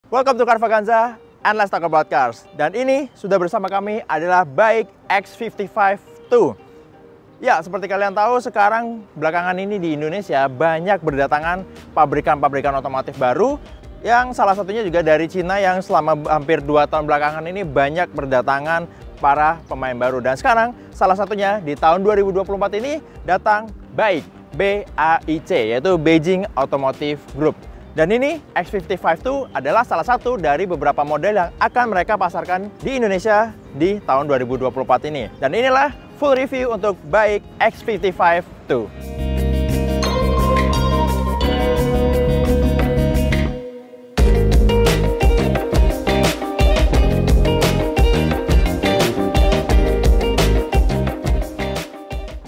Welcome to Carvaganza and let's talk about cars. Dan ini sudah bersama kami adalah BAIC X55-2. Ya, seperti kalian tahu sekarang belakangan ini di Indonesia banyak berdatangan pabrikan-pabrikan otomotif baru yang salah satunya juga dari Cina yang selama hampir 2 tahun belakangan ini banyak berdatangan para pemain baru. Dan sekarang salah satunya di tahun 2024 ini datang BAIC, BAIC, yaitu Beijing Automotive Group. Dan ini X55-2 adalah salah satu dari beberapa model yang akan mereka pasarkan di Indonesia di tahun 2024 ini. Dan inilah full review untuk BAIC X55-2.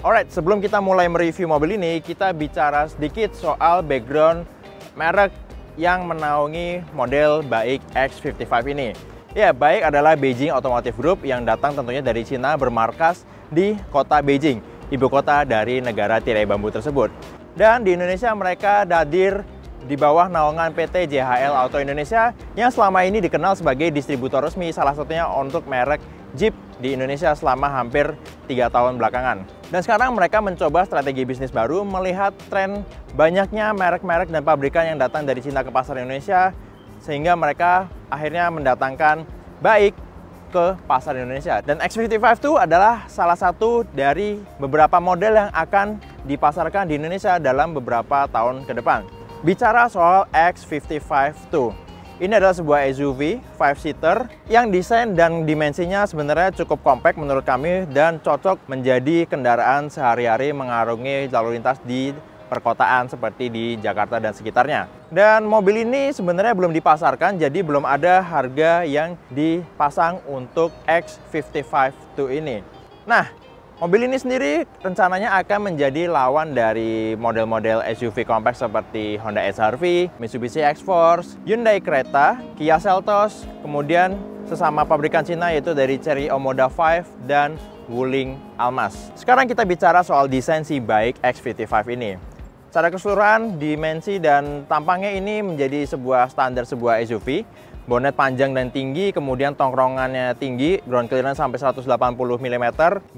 Alright, sebelum kita mulai mereview mobil ini, kita bicara sedikit soal background merek yang menaungi model BAIC X55 ini. Ya, BAIC adalah Beijing Automotive Group yang datang tentunya dari Cina, bermarkas di kota Beijing, ibu kota dari negara tirai bambu tersebut. Dan di Indonesia mereka hadir di bawah naungan PT JHL Auto Indonesia yang selama ini dikenal sebagai distributor resmi salah satunya untuk merek Jeep di Indonesia selama hampir 3 tahun belakangan. Dan sekarang mereka mencoba strategi bisnis baru melihat tren banyaknya merek-merek dan pabrikan yang datang dari Cina ke pasar Indonesia, sehingga mereka akhirnya mendatangkan BAIC ke pasar Indonesia. Dan X55-2 adalah salah satu dari beberapa model yang akan dipasarkan di Indonesia dalam beberapa tahun ke depan. Bicara soal X55-2, ini adalah sebuah SUV 5-seater yang desain dan dimensinya sebenarnya cukup kompak menurut kami dan cocok menjadi kendaraan sehari-hari mengarungi lalu lintas di perkotaan seperti di Jakarta dan sekitarnya. Dan mobil ini sebenarnya belum dipasarkan, jadi belum ada harga yang dipasang untuk X55-2 ini. Nah, mobil ini sendiri rencananya akan menjadi lawan dari model-model SUV kompak seperti Honda HR-V, Mitsubishi X-Force, Hyundai Creta, Kia Seltos, kemudian sesama pabrikan Cina yaitu dari Chery Omoda 5 dan Wuling Almas. Sekarang kita bicara soal desain si BAIC X55 ini. Secara keseluruhan, dimensi dan tampangnya ini menjadi sebuah standar sebuah SUV. Bonet panjang dan tinggi, kemudian tongkrongannya tinggi, ground clearance sampai 180 mm,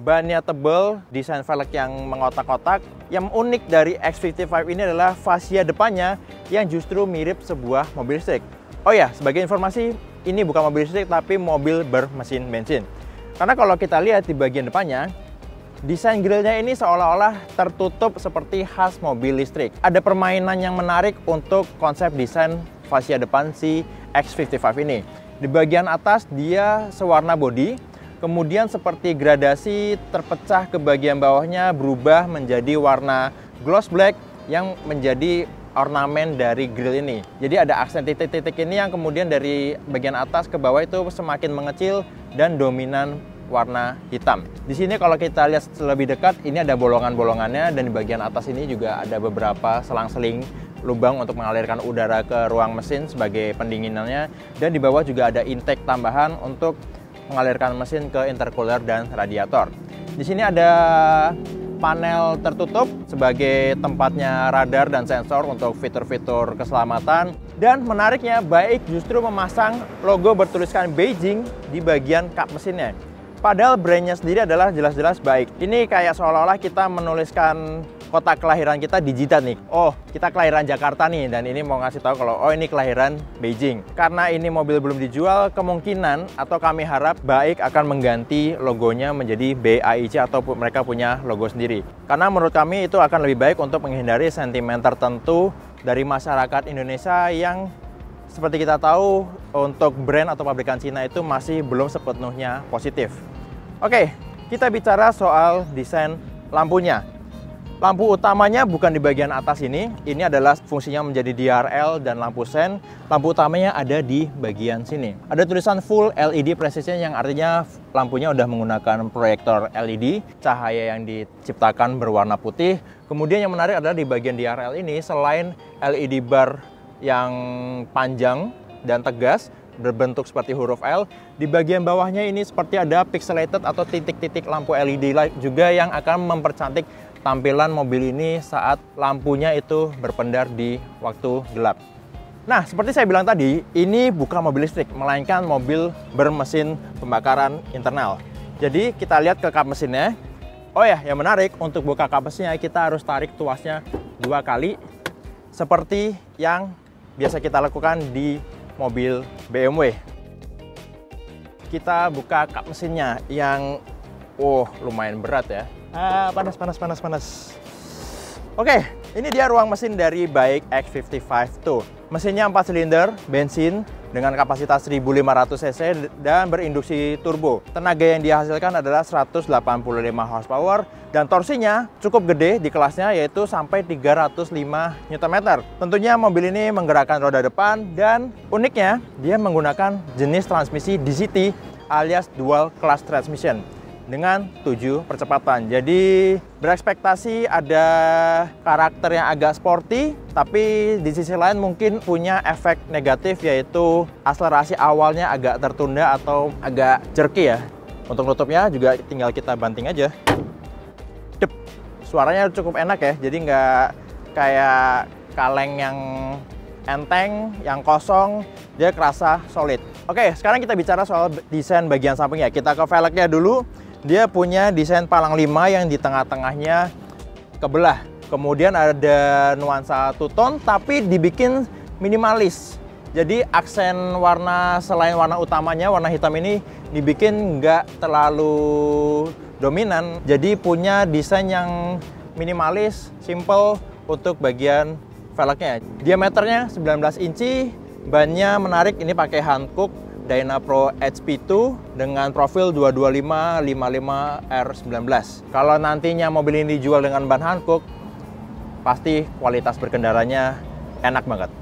bannya tebal, desain velg yang mengotak-kotak. Yang unik dari X55 ini adalah fascia depannya yang justru mirip sebuah mobil listrik. Oh ya, sebagai informasi, ini bukan mobil listrik tapi mobil bermesin bensin. Karena kalau kita lihat di bagian depannya, desain grillnya ini seolah-olah tertutup seperti khas mobil listrik. Ada permainan yang menarik untuk konsep desain fascia depan si X55 ini. Di bagian atas dia sewarna bodi, kemudian seperti gradasi terpecah ke bagian bawahnya berubah menjadi warna gloss black yang menjadi ornamen dari grill ini. Jadi ada aksen titik-titik ini yang kemudian dari bagian atas ke bawah itu semakin mengecil dan dominan warna hitam. Di sini kalau kita lihat lebih dekat, ini ada bolongan-bolongannya dan di bagian atas ini juga ada beberapa selang-seling lubang untuk mengalirkan udara ke ruang mesin sebagai pendinginannya, dan di bawah juga ada intake tambahan untuk mengalirkan mesin ke intercooler dan radiator. Di sini ada panel tertutup sebagai tempatnya radar dan sensor untuk fitur-fitur keselamatan. Dan menariknya, BAIC justru memasang logo bertuliskan Beijing di bagian kap mesinnya. Padahal brandnya sendiri adalah jelas-jelas BAIC. Ini kayak seolah-olah kita menuliskan kota kelahiran kita di jidat nih. Oh, kita kelahiran Jakarta nih, dan ini mau ngasih tahu kalau oh ini kelahiran Beijing. Karena ini mobil belum dijual, kemungkinan atau kami harap BAIC akan mengganti logonya menjadi BAIC atau mereka punya logo sendiri. Karena menurut kami itu akan lebih baik untuk menghindari sentimen tertentu dari masyarakat Indonesia yang seperti kita tahu untuk brand atau pabrikan Cina itu masih belum sepenuhnya positif. Oke, kita bicara soal desain lampunya. Lampu utamanya bukan di bagian atas ini adalah fungsinya menjadi DRL dan lampu sen. Lampu utamanya ada di bagian sini. Ada tulisan Full LED Precision yang artinya lampunya udah menggunakan proyektor LED, cahaya yang diciptakan berwarna putih. Kemudian yang menarik adalah di bagian DRL ini selain LED bar yang panjang dan tegas, berbentuk seperti huruf L. Di bagian bawahnya ini seperti ada pixelated atau titik-titik lampu LED light juga yang akan mempercantik tampilan mobil ini saat lampunya itu berpendar di waktu gelap. Nah, seperti saya bilang tadi, ini bukan mobil listrik, melainkan mobil bermesin pembakaran internal. Jadi, kita lihat ke kap mesinnya. Oh ya, yang menarik, untuk buka kap mesinnya, kita harus tarik tuasnya 2 kali, seperti yang biasa kita lakukan di mobil BMW. Kita buka kap mesinnya yang, lumayan berat ya. Panas. Oke, ini dia ruang mesin dari BAIC X55 Tuh. Mesinnya 4 silinder, bensin dengan kapasitas 1500 cc dan berinduksi turbo. Tenaga yang dihasilkan adalah 185 horsepower dan torsinya cukup gede di kelasnya, yaitu sampai 305 Nm. Tentunya mobil ini menggerakkan roda depan dan uniknya dia menggunakan jenis transmisi DCT alias dual class transmission dengan 7 percepatan. Jadi berekspektasi ada karakter yang agak sporty, tapi di sisi lain mungkin punya efek negatif, yaitu akselerasi awalnya agak tertunda atau agak jerky ya. Untuk nutupnya juga tinggal kita banting aja. Dep. Suaranya cukup enak ya, jadi nggak kayak kaleng yang enteng, yang kosong, dia kerasa solid. Oke, sekarang kita bicara soal desain bagian sampingnya. Kita ke velgnya dulu. Dia punya desain palang 5 yang di tengah-tengahnya kebelah. Kemudian ada nuansa two-tone tapi dibikin minimalis. Jadi aksen warna selain warna utamanya, warna hitam ini dibikin nggak terlalu dominan. Jadi punya desain yang minimalis, simple untuk bagian velgnya. Diameternya 19 inci, bannya menarik, ini pakai Hankook Dynapro HP2 dengan profil 225-55R19. Kalau nantinya mobil ini dijual dengan ban Hankook, pasti kualitas berkendaranya enak banget.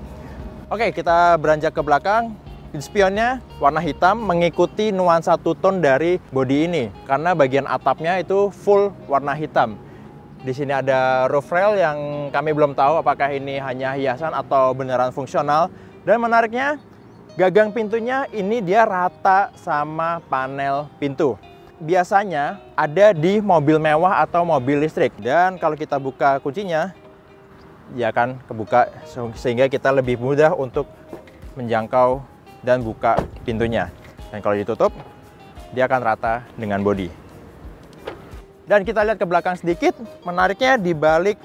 Oke, kita beranjak ke belakang. Spionnya warna hitam mengikuti nuansa two-tone dari bodi ini, karena bagian atapnya itu full warna hitam. Di sini ada roof rail yang kami belum tahu apakah ini hanya hiasan atau beneran fungsional. Dan menariknya, gagang pintunya ini dia rata sama panel pintu. Biasanya ada di mobil mewah atau mobil listrik. Dan kalau kita buka kuncinya, ya akan kebuka sehingga kita lebih mudah untuk menjangkau dan buka pintunya. Dan kalau ditutup, dia akan rata dengan bodi. Dan kita lihat ke belakang sedikit, menariknya di balik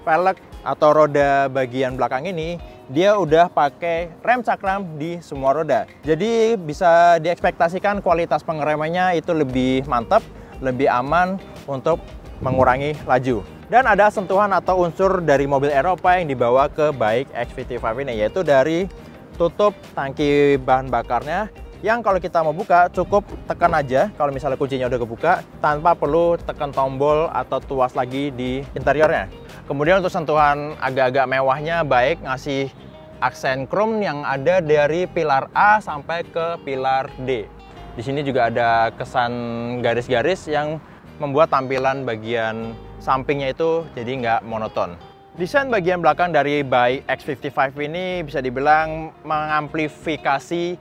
velg atau roda bagian belakang ini, dia udah pakai rem cakram di semua roda. Jadi bisa diekspektasikan kualitas pengeremannya itu lebih mantap, lebih aman untuk mengurangi laju. Dan ada sentuhan atau unsur dari mobil Eropa yang dibawa ke BAIC X55 ini, yaitu dari tutup tangki bahan bakarnya, yang kalau kita mau buka cukup tekan aja kalau misalnya kuncinya udah kebuka, tanpa perlu tekan tombol atau tuas lagi di interiornya. Kemudian untuk sentuhan agak-agak mewahnya, BAIC ngasih aksen chrome yang ada dari pilar A sampai ke pilar D. Di sini juga ada kesan garis-garis yang membuat tampilan bagian sampingnya itu jadi nggak monoton. Desain bagian belakang dari BAIC X55 ini bisa dibilang mengamplifikasi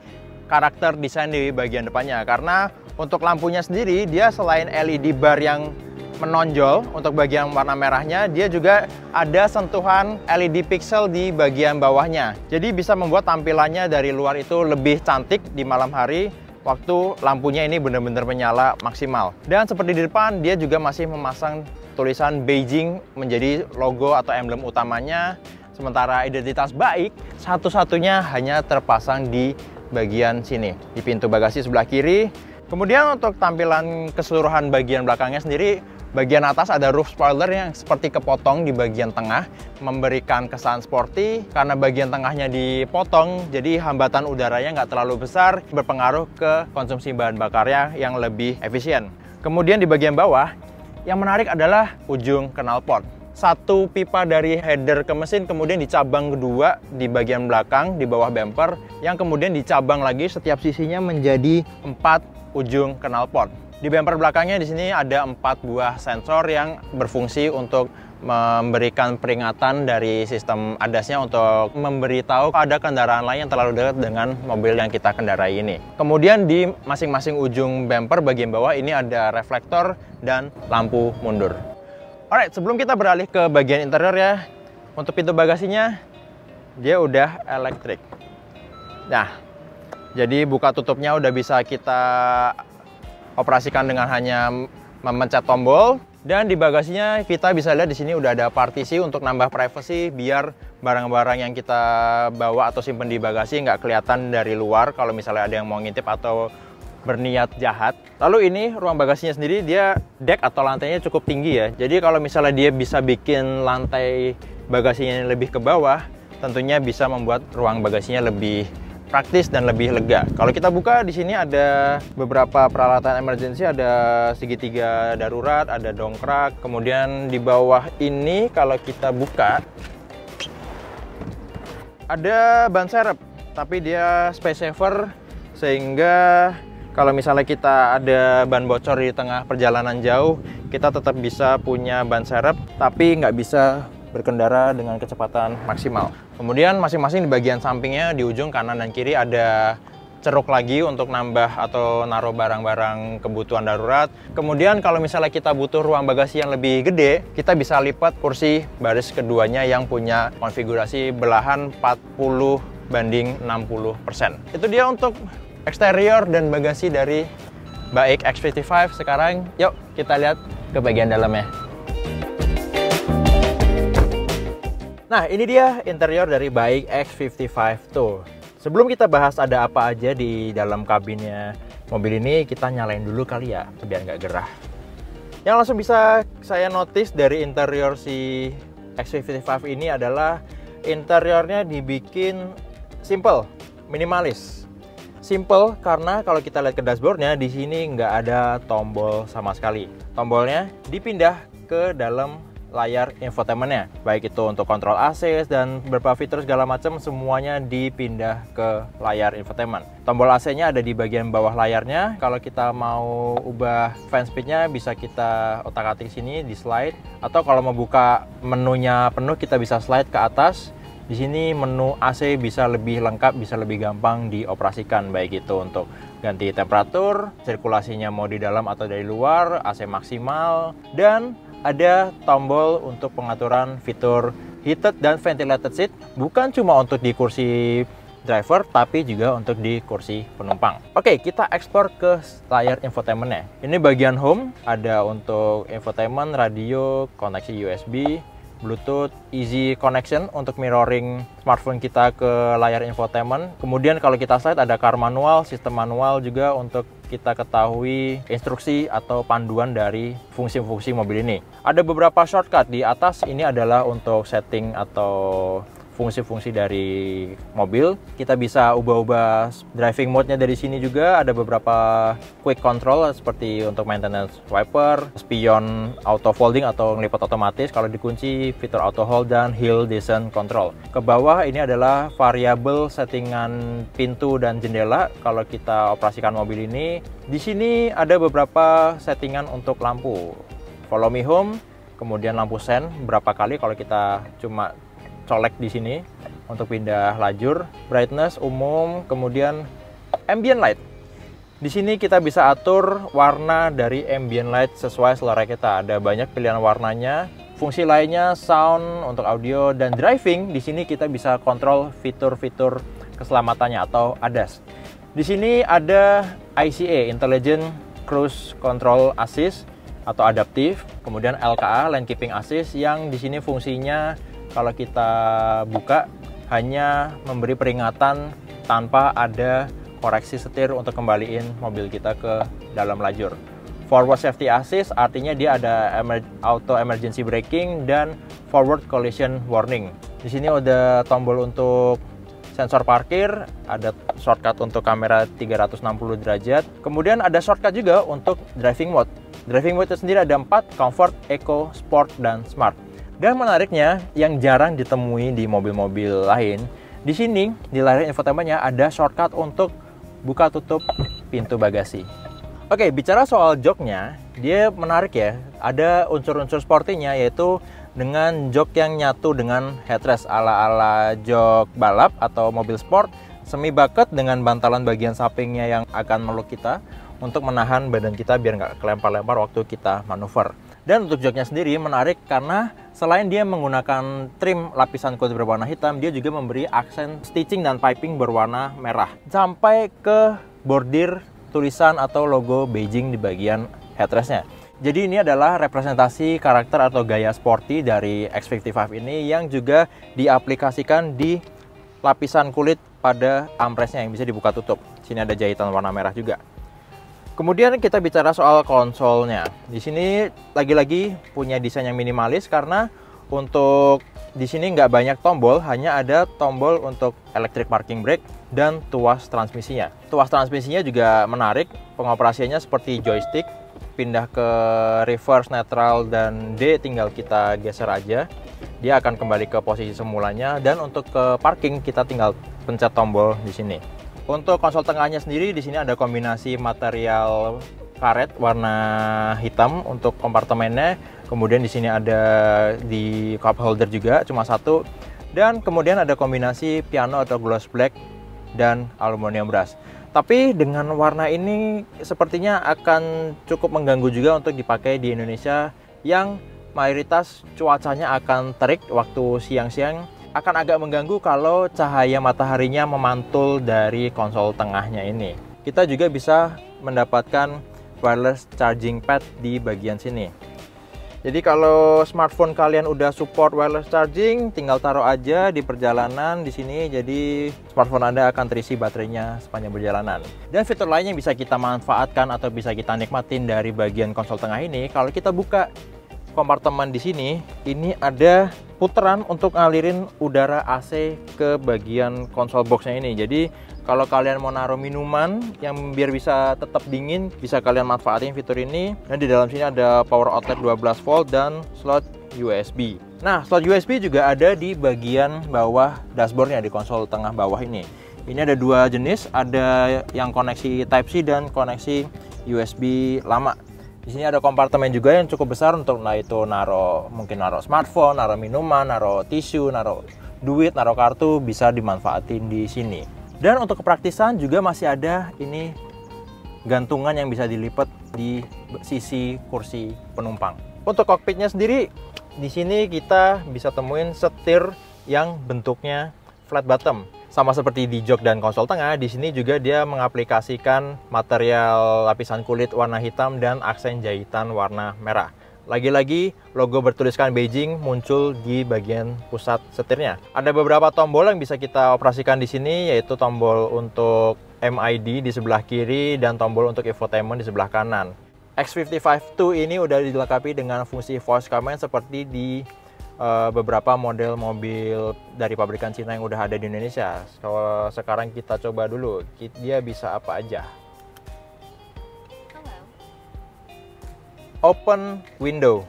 karakter desain di bagian depannya, karena untuk lampunya sendiri dia selain LED bar yang menonjol untuk bagian warna merahnya, dia juga ada sentuhan LED pixel di bagian bawahnya. Jadi bisa membuat tampilannya dari luar itu lebih cantik di malam hari waktu lampunya ini benar-benar menyala maksimal. Dan seperti di depan, dia juga masih memasang tulisan Beijing menjadi logo atau emblem utamanya. Sementara identitas BAIC satu-satunya hanya terpasang di bagian sini, di pintu bagasi sebelah kiri. Kemudian untuk tampilan keseluruhan bagian belakangnya sendiri, bagian atas ada roof spoiler yang seperti kepotong di bagian tengah, memberikan kesan sporty. Karena bagian tengahnya dipotong, jadi hambatan udaranya nggak terlalu besar, berpengaruh ke konsumsi bahan bakarnya yang lebih efisien. Kemudian di bagian bawah, yang menarik adalah ujung knalpot. Satu pipa dari header ke mesin kemudian dicabang kedua di bagian belakang di bawah bumper, yang kemudian dicabang lagi setiap sisinya menjadi 4 ujung knalpot. Di bumper belakangnya di sini ada 4 buah sensor yang berfungsi untuk memberikan peringatan dari sistem ADAS-nya untuk memberitahu ada kendaraan lain yang terlalu dekat dengan mobil yang kita kendarai ini. Kemudian di masing-masing ujung bumper bagian bawah ini ada reflektor dan lampu mundur. Alright, sebelum kita beralih ke bagian interior ya, untuk pintu bagasinya dia udah elektrik. Nah, jadi buka tutupnya udah bisa kita operasikan dengan hanya memencet tombol. Dan di bagasinya kita bisa lihat di sini udah ada partisi untuk nambah privacy biar barang-barang yang kita bawa atau simpen di bagasi nggak kelihatan dari luar kalau misalnya ada yang mau ngintip atau berniat jahat. Lalu ini ruang bagasinya sendiri, dia deck atau lantainya cukup tinggi ya. Jadi kalau misalnya dia bisa bikin lantai bagasinya lebih ke bawah, tentunya bisa membuat ruang bagasinya lebih praktis dan lebih lega. Kalau kita buka di sini ada beberapa peralatan emergency, ada segitiga darurat, ada dongkrak. Kemudian di bawah ini kalau kita buka ada ban serep, tapi dia space saver sehingga kalau misalnya kita ada ban bocor di tengah perjalanan jauh, kita tetap bisa punya ban serep, tapi nggak bisa berkendara dengan kecepatan maksimal. Kemudian masing-masing di bagian sampingnya di ujung kanan dan kiri ada ceruk lagi untuk nambah atau naruh barang-barang kebutuhan darurat. Kemudian kalau misalnya kita butuh ruang bagasi yang lebih gede, kita bisa lipat kursi baris keduanya yang punya konfigurasi belahan 40/60%. Itu dia untuk eksterior dan bagasi dari BAIC X55. Sekarang yuk kita lihat ke bagian dalamnya. Nah, ini dia interior dari BAIC X55 tuh. Sebelum kita bahas ada apa aja di dalam kabinnya mobil ini, kita nyalain dulu kali ya, biar nggak gerah. Yang langsung bisa saya notice dari interior si X55 ini adalah interiornya dibikin simple, minimalis. Simple karena kalau kita lihat ke dashboardnya, di sini nggak ada tombol sama sekali. Tombolnya dipindah ke dalam layar infotainmentnya, baik itu untuk kontrol AC dan beberapa fitur segala macam, semuanya dipindah ke layar infotainment. Tombol AC-nya ada di bagian bawah layarnya. Kalau kita mau ubah fan speed-nya bisa kita otak-atik sini di slide, atau kalau mau buka menunya penuh kita bisa slide ke atas. Di sini menu AC bisa lebih lengkap, bisa lebih gampang dioperasikan, baik itu untuk ganti temperatur, sirkulasinya mau di dalam atau dari luar, AC maksimal, dan ada tombol untuk pengaturan fitur heated dan ventilated seat, bukan cuma untuk di kursi driver tapi juga untuk di kursi penumpang. Oke, kita explore ke layar infotainmentnya. Ini bagian home, ada untuk infotainment, radio, koneksi USB, Bluetooth, easy connection untuk mirroring smartphone kita ke layar infotainment. Kemudian kalau kita slide ada car manual, sistem manual juga untuk kita ketahui instruksi atau panduan dari fungsi-fungsi mobil ini. Ada beberapa shortcut di atas, ini adalah untuk setting atau fungsi-fungsi dari mobil. Kita bisa ubah-ubah driving mode-nya dari sini juga. Ada beberapa quick control seperti untuk maintenance wiper, spion auto folding atau ngelipat otomatis kalau dikunci, fitur auto hold, dan hill descent control. Ke bawah ini adalah variabel settingan pintu dan jendela kalau kita operasikan mobil ini. Di sini ada beberapa settingan untuk lampu. Follow me home, kemudian lampu sen berapa kali kalau kita cuma colek di sini untuk pindah lajur, brightness umum, kemudian ambient light. Di sini kita bisa atur warna dari ambient light sesuai selera kita. Ada banyak pilihan warnanya. Fungsi lainnya sound untuk audio dan driving. Di sini kita bisa kontrol fitur-fitur keselamatannya atau ADAS. Di sini ada ICA, Intelligent Cruise Control Assist atau adaptif. Kemudian LKA, Lane Keeping Assist, yang di sini fungsinya kalau kita buka hanya memberi peringatan tanpa ada koreksi setir untuk kembaliin mobil kita ke dalam lajur. Forward Safety Assist artinya dia ada auto emergency braking dan forward collision warning. Di sini ada tombol untuk sensor parkir, ada shortcut untuk kamera 360 derajat. Kemudian ada shortcut juga untuk driving mode. Driving mode itu sendiri ada 4, Comfort, Eco, Sport, dan Smart. Dan menariknya, yang jarang ditemui di mobil-mobil lain, di sini di layar infotainmentnya ada shortcut untuk buka tutup pintu bagasi. Oke, bicara soal joknya, dia menarik ya. Ada unsur-unsur sportinya, yaitu dengan jok yang nyatu dengan headrest ala-ala jok balap atau mobil sport, semi bucket dengan bantalan bagian sampingnya yang akan meluk kita untuk menahan badan kita biar nggak kelempar-lempar waktu kita manuver. Dan untuk joknya sendiri menarik karena selain dia menggunakan trim lapisan kulit berwarna hitam, dia juga memberi aksen stitching dan piping berwarna merah. Sampai ke bordir tulisan atau logo Beijing di bagian headrestnya. Jadi ini adalah representasi karakter atau gaya sporty dari X55 ini yang juga diaplikasikan di lapisan kulit pada armrestnya yang bisa dibuka tutup. Sini ada jahitan warna merah juga. Kemudian kita bicara soal konsolnya. Di sini lagi-lagi punya desain yang minimalis karena untuk di sini nggak banyak tombol, hanya ada tombol untuk electric parking brake dan tuas transmisinya. Tuas transmisinya juga menarik, pengoperasiannya seperti joystick, pindah ke reverse, neutral, dan D tinggal kita geser aja. Dia akan kembali ke posisi semulanya, dan untuk ke parking kita tinggal pencet tombol di sini. Untuk konsol tengahnya sendiri di sini ada kombinasi material karet warna hitam untuk kompartemennya. Kemudian di sini ada di cup holder juga cuma satu, dan kemudian ada kombinasi piano atau gloss black dan aluminium brush. Tapi dengan warna ini sepertinya akan cukup mengganggu juga untuk dipakai di Indonesia yang mayoritas cuacanya akan terik waktu siang-siang. Akan agak mengganggu kalau cahaya mataharinya memantul dari konsol tengahnya ini. Kita juga bisa mendapatkan wireless charging pad di bagian sini. Jadi kalau smartphone kalian udah support wireless charging, tinggal taruh aja di perjalanan di sini. Jadi smartphone Anda akan terisi baterainya sepanjang perjalanan. Dan fitur lain yang bisa kita manfaatkan atau bisa kita nikmatin dari bagian konsol tengah ini, kalau kita buka kompartemen di sini, ini ada putaran untuk ngalirin udara AC ke bagian konsol boxnya ini. Jadi kalau kalian mau naruh minuman yang biar bisa tetap dingin, bisa kalian manfaatin fitur ini. Dan di dalam sini ada power outlet 12 volt dan slot USB. Nah, slot USB juga ada di bagian bawah dashboardnya di konsol tengah bawah ini. Ini ada dua jenis, ada yang koneksi Type-C dan koneksi USB lama. Di sini ada kompartemen juga yang cukup besar untuk mungkin naruh smartphone, naruh minuman, naruh tisu, naruh duit, naruh kartu, bisa dimanfaatin di sini. Dan untuk kepraktisan juga masih ada ini gantungan yang bisa dilipat di sisi kursi penumpang. Untuk kokpitnya sendiri, di sini kita bisa temuin setir yang bentuknya flat bottom. Sama seperti di jok dan konsol tengah, di sini juga dia mengaplikasikan material lapisan kulit warna hitam dan aksen jahitan warna merah. Lagi-lagi logo bertuliskan Beijing muncul di bagian pusat setirnya. Ada beberapa tombol yang bisa kita operasikan di sini, yaitu tombol untuk MID di sebelah kiri dan tombol untuk infotainment di sebelah kanan. X55-2 ini udah dilengkapi dengan fungsi voice command seperti di beberapa model mobil dari pabrikan Cina yang udah ada di Indonesia. Kalau sekarang kita coba dulu, dia bisa apa aja. Hello. Open window.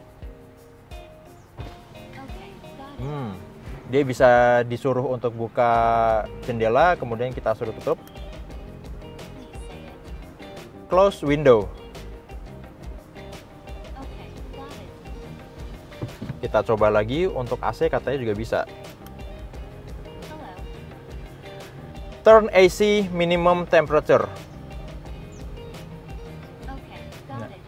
Okay, got it. Dia bisa disuruh untuk buka jendela, kemudian kita suruh tutup. Please say it. Close window. Okay, got it. Kita coba lagi untuk AC, katanya juga bisa. Hello. Turn AC minimum temperature. Okay, got it.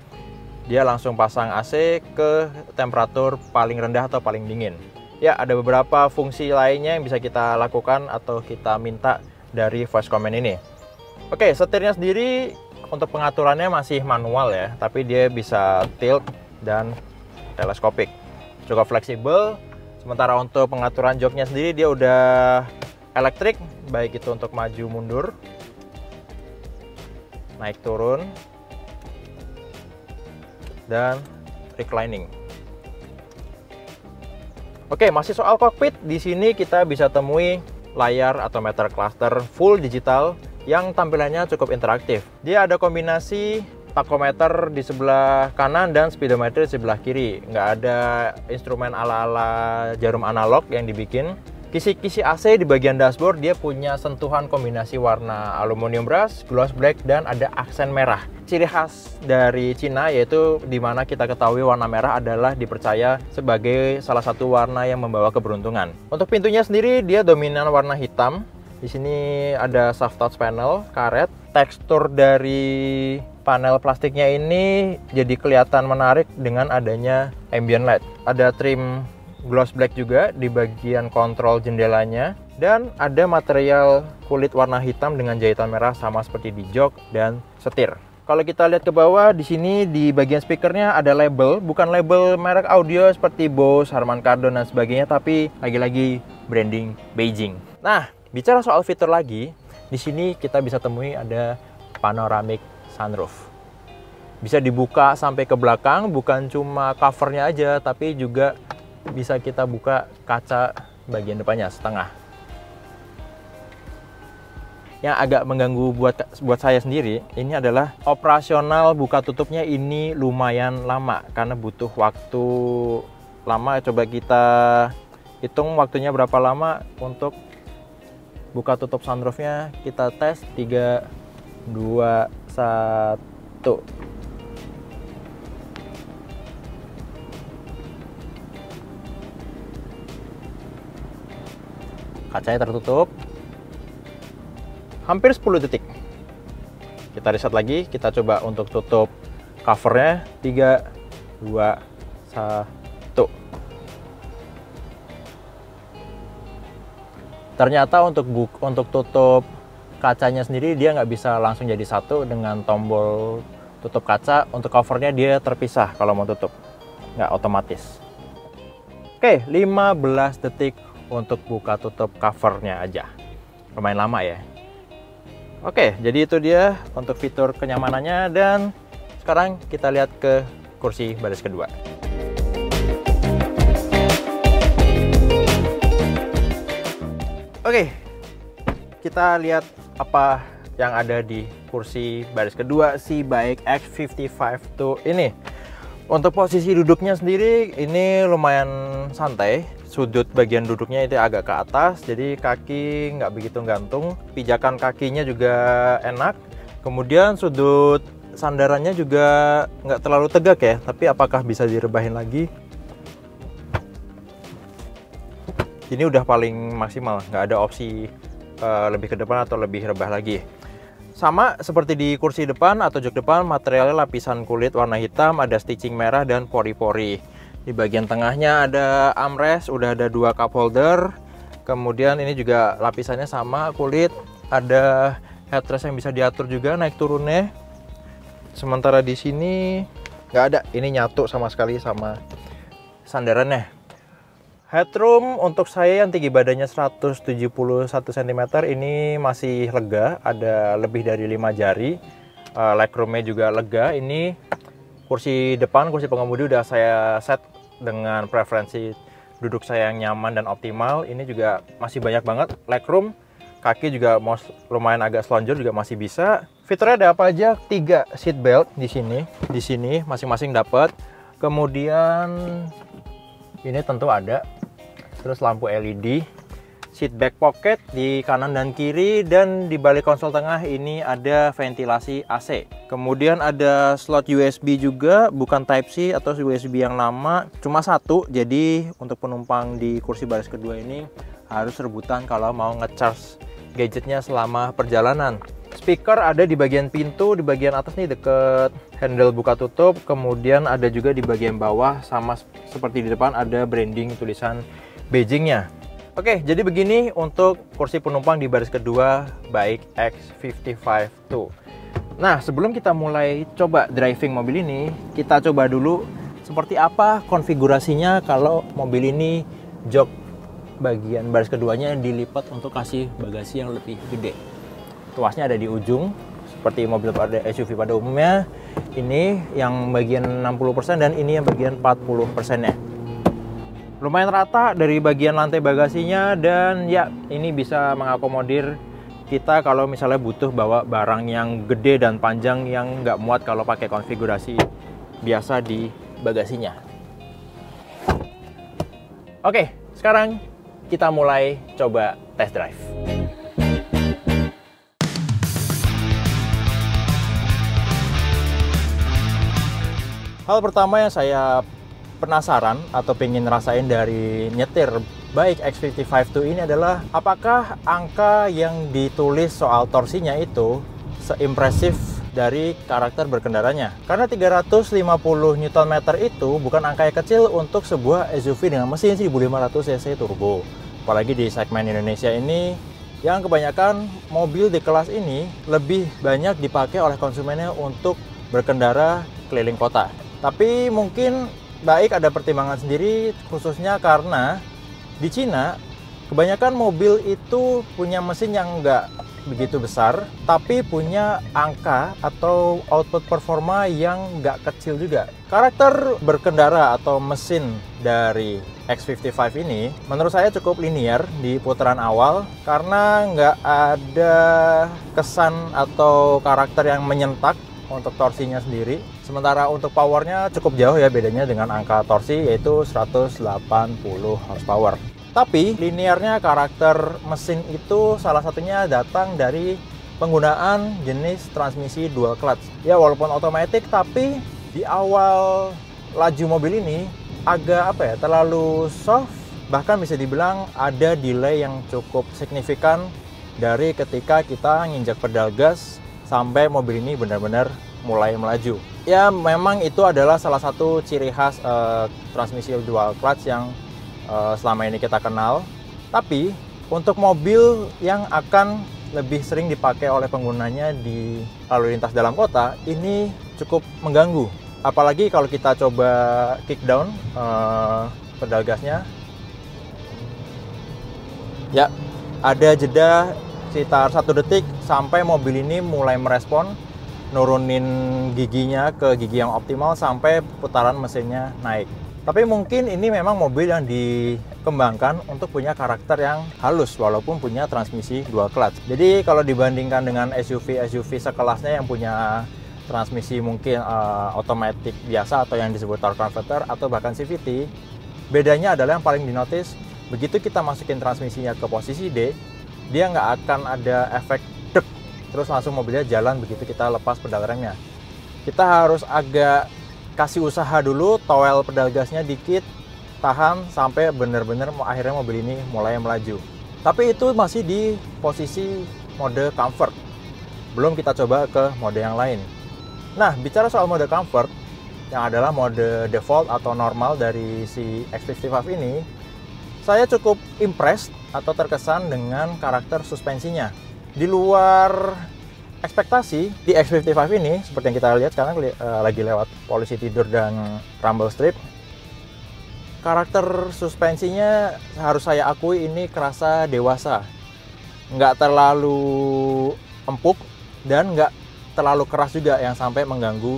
Dia langsung pasang AC ke temperatur paling rendah atau paling dingin. Ya, ada beberapa fungsi lainnya yang bisa kita lakukan atau kita minta dari voice command ini. Oke, setirnya sendiri untuk pengaturannya masih manual ya, tapi dia bisa tilt dan teleskopik. Cukup fleksibel. Sementara untuk pengaturan joknya sendiri dia udah elektrik, baik itu untuk maju mundur, naik turun, dan reclining. Oke, masih soal kokpit. Di sini kita bisa temui layar atau meter cluster full digital yang tampilannya cukup interaktif. Dia ada kombinasi tachometer di sebelah kanan dan speedometer di sebelah kiri. Nggak ada instrumen ala-ala jarum analog yang dibikin. Kisi-kisi AC di bagian dashboard dia punya sentuhan kombinasi warna aluminium brush, gloss black, dan ada aksen merah. Ciri khas dari Cina yaitu dimana kita ketahui warna merah adalah dipercaya sebagai salah satu warna yang membawa keberuntungan. Untuk pintunya sendiri dia dominan warna hitam. Di sini ada soft touch panel karet. Tekstur dari panel plastiknya ini jadi kelihatan menarik dengan adanya ambient light. Ada trim gloss black juga di bagian kontrol jendelanya, dan ada material kulit warna hitam dengan jahitan merah sama seperti di jok dan setir. Kalau kita lihat ke bawah, di sini di bagian speakernya ada label, bukan label merek audio seperti Bose, Harman Kardon dan sebagainya, tapi lagi-lagi branding Beijing. Nah, bicara soal fitur lagi, di sini kita bisa temui ada panoramic sunroof. Bisa dibuka sampai ke belakang, bukan cuma covernya aja, tapi juga bisa kita buka kaca bagian depannya setengah. Yang agak mengganggu buat saya sendiri, ini adalah operasional buka tutupnya ini lumayan lama karena butuh waktu lama. Coba kita hitung waktunya berapa lama untuk buka tutup sunroofnya. Kita tes 3, 2, 1. Kacanya tertutup. Hampir 10 detik. Kita reset lagi, kita coba untuk tutup covernya. 3, 2, 1. Ternyata untuk tutup kacanya sendiri dia nggak bisa langsung jadi satu dengan tombol tutup kaca. Untuk covernya dia terpisah kalau mau tutup, nggak otomatis. Oke, 15 detik untuk buka tutup covernya aja. Lumayan lama ya. Oke, jadi itu dia untuk fitur kenyamanannya, dan sekarang kita lihat ke kursi baris kedua. Oke, kita lihat apa yang ada di kursi baris kedua si BAIC X55 tuh ini. Untuk posisi duduknya sendiri ini lumayan santai. Sudut bagian duduknya itu agak ke atas, jadi kaki nggak begitu gantung. Pijakan kakinya juga enak. Kemudian sudut sandarannya juga nggak terlalu tegak ya, tapi apakah bisa direbahin lagi? Ini udah paling maksimal, nggak ada opsi lebih ke depan atau lebih rebah lagi. Sama seperti di kursi depan atau jok depan, materialnya lapisan kulit warna hitam, ada stitching merah dan pori-pori. Di bagian tengahnya ada armrest, udah ada 2 cup holder. Kemudian ini juga lapisannya sama kulit, ada headrest yang bisa diatur juga naik turunnya. Sementara di sini nggak ada, ini nyatu sama sekali sama sandarannya. Headroom untuk saya yang tinggi badannya 171 cm ini masih lega, ada lebih dari 5 jari. Legroomnya juga lega. Ini kursi depan, kursi pengemudi udah saya set dengan preferensi duduk saya yang nyaman dan optimal. Ini juga masih banyak banget legroom. Kaki juga lumayan agak selonjor juga masih bisa. Fiturnya ada apa aja? 3 seat belt di sini. Di sini masing-masing dapat. Kemudian ini tentu ada. Terus lampu LED. Seat back pocket di kanan dan kiri, dan di balik konsol tengah ini ada ventilasi AC. Kemudian ada slot USB juga, bukan Type-C atau USB yang lama, cuma 1. Jadi untuk penumpang di kursi baris kedua ini harus rebutan kalau mau ngecharge gadgetnya selama perjalanan. Speaker ada di bagian pintu, di bagian atas nih deket handle buka tutup. Kemudian ada juga di bagian bawah, sama seperti di depan ada branding tulisan Beijingnya. Oke, jadi begini untuk kursi penumpang di baris kedua BAIC X55 tuh. Nah, sebelum kita mulai coba driving mobil ini, kita coba dulu seperti apa konfigurasinya kalau mobil ini jok bagian baris keduanya dilipat untuk kasih bagasi yang lebih gede. Tuasnya ada di ujung, seperti mobil pada SUV pada umumnya. Ini yang bagian 60% dan ini yang bagian 40%-nya. Lumayan rata dari bagian lantai bagasinya, dan ya ini bisa mengakomodir kita kalau misalnya butuh bawa barang yang gede dan panjang yang nggak muat kalau pakai konfigurasi biasa di bagasinya. Oke, sekarang kita mulai coba test drive. Hal pertama yang saya penasaran atau pengen rasain dari nyetir BAIC X55 ini adalah apakah angka yang ditulis soal torsinya itu seimpresif dari karakter berkendaranya. Karena 350 Nm itu bukan angka yang kecil untuk sebuah SUV dengan mesin 1500 cc turbo. Apalagi di segmen Indonesia ini, yang kebanyakan mobil di kelas ini lebih banyak dipakai oleh konsumennya untuk berkendara keliling kota. Tapi mungkin baik ada pertimbangan sendiri, khususnya karena di Cina kebanyakan mobil itu punya mesin yang nggak begitu besar, tapi punya angka atau output performa yang nggak kecil juga. Karakter berkendara atau mesin dari X55 ini menurut saya cukup linear di putaran awal karena nggak ada kesan atau karakter yang menyentak untuk torsinya sendiri. Sementara untuk powernya cukup jauh ya bedanya dengan angka torsi, yaitu 180 horsepower. Tapi linearnya karakter mesin itu salah satunya datang dari penggunaan jenis transmisi dual clutch. Ya walaupun otomatis, tapi di awal laju mobil ini agak terlalu soft. Bahkan bisa dibilang ada delay yang cukup signifikan dari ketika kita nginjak pedal gas sampai mobil ini benar-benar mulai melaju. Ya memang itu adalah salah satu ciri khas transmisi dual clutch yang selama ini kita kenal. Tapi untuk mobil yang akan lebih sering dipakai oleh penggunanya di lalu lintas dalam kota, ini cukup mengganggu. Apalagi kalau kita coba kick down pedal gasnya. Ya, ada jeda sekitar 1 detik sampai mobil ini mulai merespon, nurunin giginya ke gigi yang optimal sampai putaran mesinnya naik. Tapi mungkin ini memang mobil yang dikembangkan untuk punya karakter yang halus walaupun punya transmisi dual clutch. Jadi kalau dibandingkan dengan SUV sekelasnya yang punya transmisi mungkin otomatis biasa atau yang disebut torque converter atau bahkan CVT, bedanya adalah yang paling dinotis, begitu kita masukin transmisinya ke posisi D, dia nggak akan ada efek dek, terus langsung mobilnya jalan begitu kita lepas pedal remnya. Kita harus agak kasih usaha dulu, towel pedal gasnya dikit, tahan sampai benar-benar akhirnya mobil ini mulai melaju. Tapi itu masih di posisi mode comfort, belum kita coba ke mode yang lain. Nah, bicara soal mode comfort, yang adalah mode default atau normal dari si X55 ini, saya cukup impressed atau terkesan dengan karakter suspensinya. Di luar ekspektasi, di X55 ini seperti yang kita lihat sekarang lagi lewat polisi tidur dan rumble strip, karakter suspensinya harus saya akui ini kerasa dewasa, nggak terlalu empuk dan nggak terlalu keras juga yang sampai mengganggu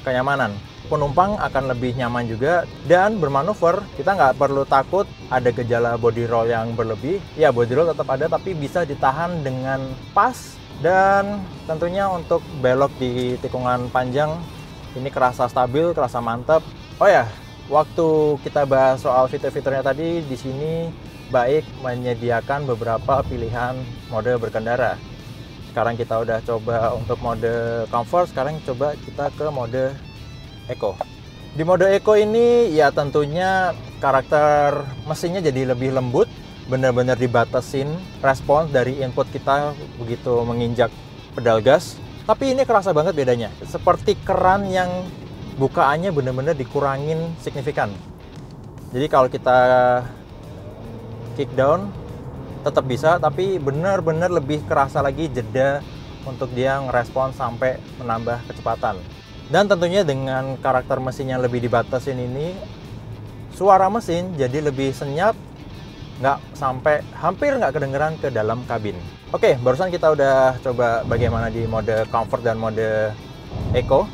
kenyamanan. Penumpang akan lebih nyaman juga, dan bermanuver kita nggak perlu takut ada gejala body roll yang berlebih. Ya, body roll tetap ada tapi bisa ditahan dengan pas. Dan tentunya untuk belok di tikungan panjang ini kerasa stabil, kerasa mantap. Oh ya, waktu kita bahas soal fitur-fiturnya tadi, di sini baik menyediakan beberapa pilihan mode berkendara. Sekarang kita udah coba untuk mode comfort, sekarang coba kita ke mode eco. Di mode eco ini ya tentunya karakter mesinnya jadi lebih lembut, benar-benar dibatasin respons dari input kita begitu menginjak pedal gas. Tapi ini kerasa banget bedanya, seperti keran yang bukaannya benar-benar dikurangin signifikan. Jadi kalau kita kick down tetap bisa, tapi benar-benar lebih kerasa lagi jeda untuk dia ngerespon sampai menambah kecepatan. Dan tentunya dengan karakter mesin yang lebih dibatasin ini, suara mesin jadi lebih senyap, nggak sampai hampir nggak kedengeran ke dalam kabin. Oke, barusan kita udah coba bagaimana di mode comfort dan mode eco.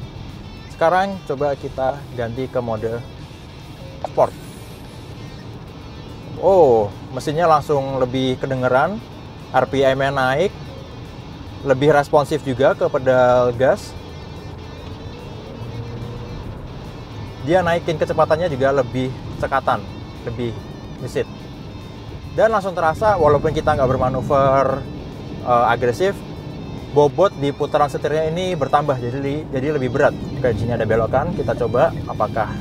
Sekarang coba kita ganti ke mode sport. Oh, mesinnya langsung lebih kedengeran, RPM-nya naik, lebih responsif juga ke pedal gas. Dia naikin kecepatannya juga lebih cekatan, lebih gesit. Dan langsung terasa walaupun kita nggak bermanuver agresif, bobot di putaran setirnya ini bertambah, jadi lebih berat. Oke, di sini ada belokan, kita coba apakah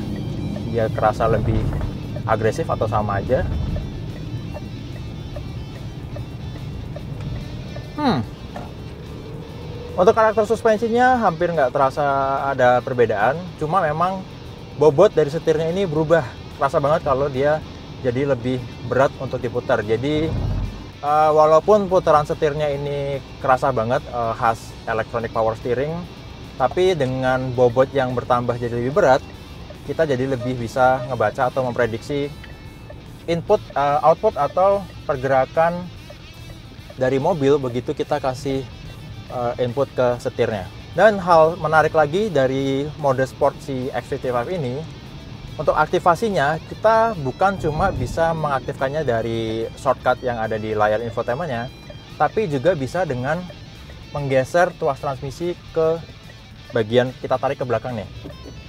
dia kerasa lebih agresif atau sama aja. Untuk karakter suspensinya hampir nggak terasa ada perbedaan, cuma memang bobot dari setirnya ini berubah. Terasa banget kalau dia jadi lebih berat untuk diputar. Jadi walaupun putaran setirnya ini kerasa banget khas electronic power steering, tapi dengan bobot yang bertambah jadi lebih berat, kita jadi lebih bisa ngebaca atau memprediksi input, output atau pergerakan dari mobil begitu kita kasih input ke setirnya. Dan hal menarik lagi dari mode sport si X55 ini, untuk aktivasinya kita bukan cuma bisa mengaktifkannya dari shortcut yang ada di layar infotainmentnya, tapi juga bisa dengan menggeser tuas transmisi ke bagian kita tarik ke belakang nih.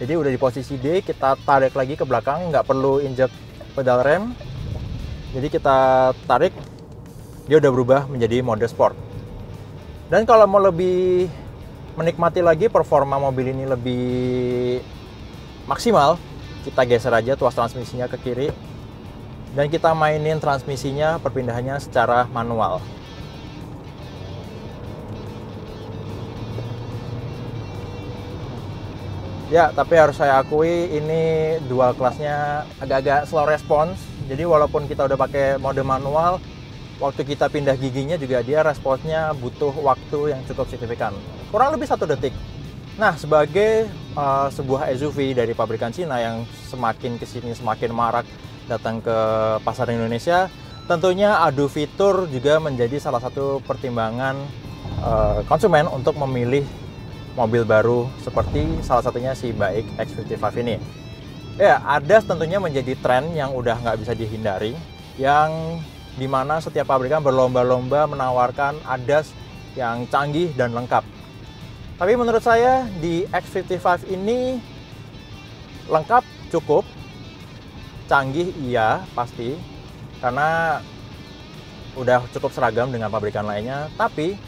Jadi udah di posisi D, kita tarik lagi ke belakang, nggak perlu injek pedal rem. Jadi kita tarik, dia udah berubah menjadi mode sport. Dan kalau mau lebih menikmati lagi performa mobil ini lebih maksimal, kita geser aja tuas transmisinya ke kiri dan kita mainin transmisinya, perpindahannya secara manual. Ya, tapi harus saya akui ini dual kelasnya agak-agak slow response. Jadi walaupun kita udah pakai mode manual, waktu kita pindah giginya juga dia responsnya butuh waktu yang cukup signifikan, kurang lebih 1 detik. Nah, sebagai sebuah SUV dari pabrikan Cina yang semakin kesini semakin marak datang ke pasar Indonesia, tentunya adu fitur juga menjadi salah satu pertimbangan konsumen untuk memilih mobil baru seperti salah satunya si BAIC X55 ini. Ya, ADAS tentunya menjadi tren yang udah nggak bisa dihindari, yang dimana setiap pabrikan berlomba-lomba menawarkan ADAS yang canggih dan lengkap. Tapi menurut saya di X55 ini lengkap cukup, canggih iya pasti, karena udah cukup seragam dengan pabrikan lainnya. Tapi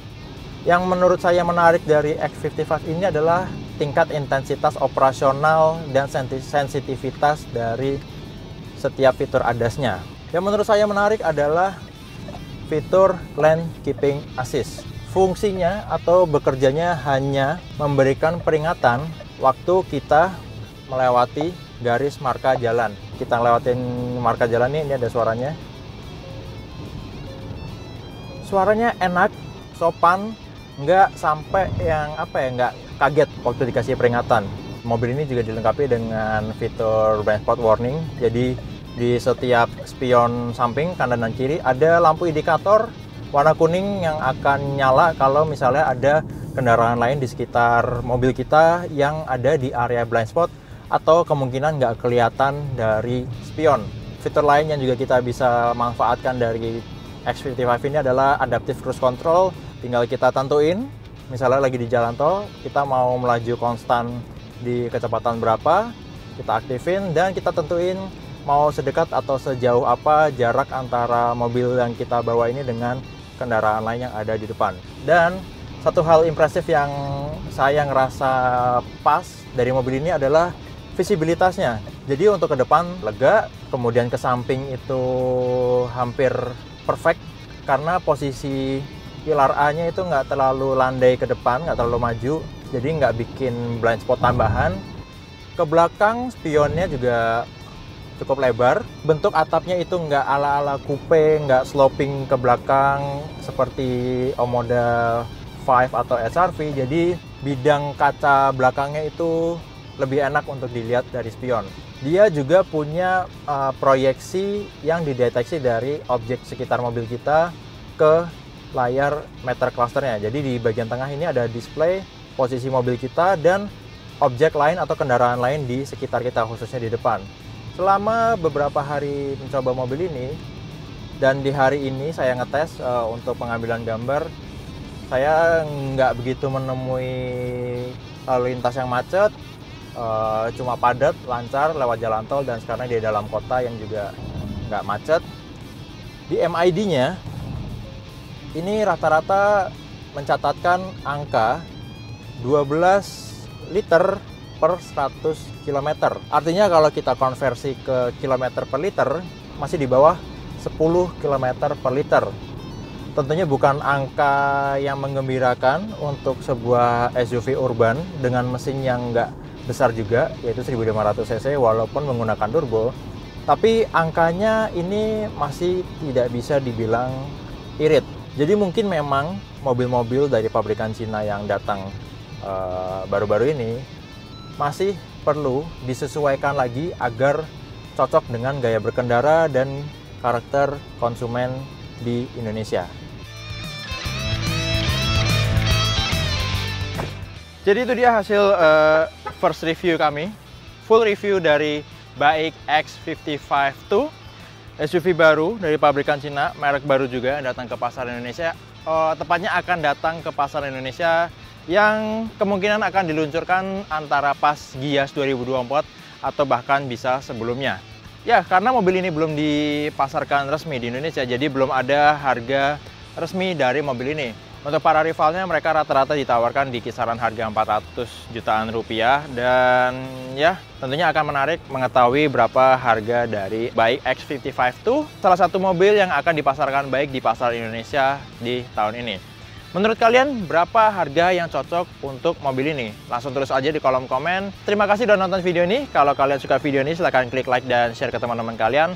yang menurut saya menarik dari X55 ini adalah tingkat intensitas operasional dan sensitivitas dari setiap fitur ADAS-nya. Yang menurut saya menarik adalah fitur Lane Keeping Assist. Fungsinya atau bekerjanya hanya memberikan peringatan waktu kita melewati garis marka jalan. Kita lewatin marka jalan ini ada suaranya. Suaranya enak, sopan, nggak sampai yang nggak kaget waktu dikasih peringatan. Mobil ini juga dilengkapi dengan fitur blind spot warning. Jadi di setiap spion samping kanan dan kiri ada lampu indikator warna kuning yang akan nyala kalau misalnya ada kendaraan lain di sekitar mobil kita yang ada di area blind spot atau kemungkinan nggak kelihatan dari spion. Fitur lain yang juga kita bisa manfaatkan dari X55 ini adalah adaptive cruise control. Tinggal kita tentuin, misalnya lagi di jalan tol, kita mau melaju konstan di kecepatan berapa, kita aktifin dan kita tentuin mau sedekat atau sejauh apa jarak antara mobil yang kita bawa ini dengan kendaraan lain yang ada di depan. Dan satu hal impresif yang saya ngerasa pas dari mobil ini adalah visibilitasnya. Jadi untuk ke depan lega, kemudian ke samping itu hampir perfect karena posisi pilar A-nya itu nggak terlalu landai ke depan, nggak terlalu maju, jadi nggak bikin blind spot tambahan. Ke belakang spionnya juga cukup lebar, bentuk atapnya itu nggak ala-ala coupe, nggak sloping ke belakang seperti Omoda 5 atau SR-V, jadi bidang kaca belakangnya itu lebih enak untuk dilihat dari spion. Dia juga punya proyeksi yang dideteksi dari objek sekitar mobil kita ke layar meter clusternya. Jadi di bagian tengah ini ada display posisi mobil kita dan objek lain atau kendaraan lain di sekitar kita, khususnya di depan. Selama beberapa hari mencoba mobil ini dan di hari ini saya ngetes untuk pengambilan gambar, saya nggak begitu menemui lalu lintas yang macet, cuma padat, lancar lewat jalan tol dan sekarang di dalam kota yang juga nggak macet. Di MID-nya ini rata-rata mencatatkan angka 12 liter per 100 km. Artinya kalau kita konversi ke kilometer per liter, masih di bawah 10 km per liter. tentunya bukan angka yang menggembirakan untuk sebuah SUV urban dengan mesin yang nggak besar juga, yaitu 1500 cc walaupun menggunakan turbo. Tapi angkanya ini masih tidak bisa dibilang irit. Jadi mungkin memang mobil-mobil dari pabrikan Cina yang datang baru-baru ini masih perlu disesuaikan lagi agar cocok dengan gaya berkendara dan karakter konsumen di Indonesia. Jadi itu dia hasil first review kami, full review dari BAIC X55 SUV baru dari pabrikan Cina, merek baru juga yang datang ke pasar Indonesia. Tepatnya akan datang ke pasar Indonesia yang kemungkinan akan diluncurkan antara pas Gias 2024 atau bahkan bisa sebelumnya. Ya, karena mobil ini belum dipasarkan resmi di Indonesia, jadi belum ada harga resmi dari mobil ini. Untuk para rivalnya, mereka rata-rata ditawarkan di kisaran harga 400 jutaan rupiah. Dan ya, tentunya akan menarik mengetahui berapa harga dari BAIC X55 itu. Salah satu mobil yang akan dipasarkan baik di pasar Indonesia di tahun ini. Menurut kalian, berapa harga yang cocok untuk mobil ini? Langsung tulis aja di kolom komen. Terima kasih sudah nonton video ini. Kalau kalian suka video ini, silahkan klik like dan share ke teman-teman kalian.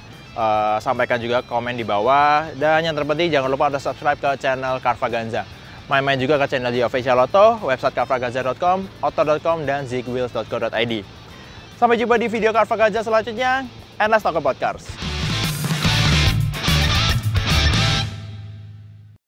Sampaikan juga komen di bawah. Dan yang terpenting, jangan lupa untuk subscribe ke channel Carvaganza. Main-main juga ke channel di Official Auto, website carvaganza.com, auto.com, dan zigwheels.co.id. Sampai jumpa di video Carvaganza selanjutnya, and let's talk about cars.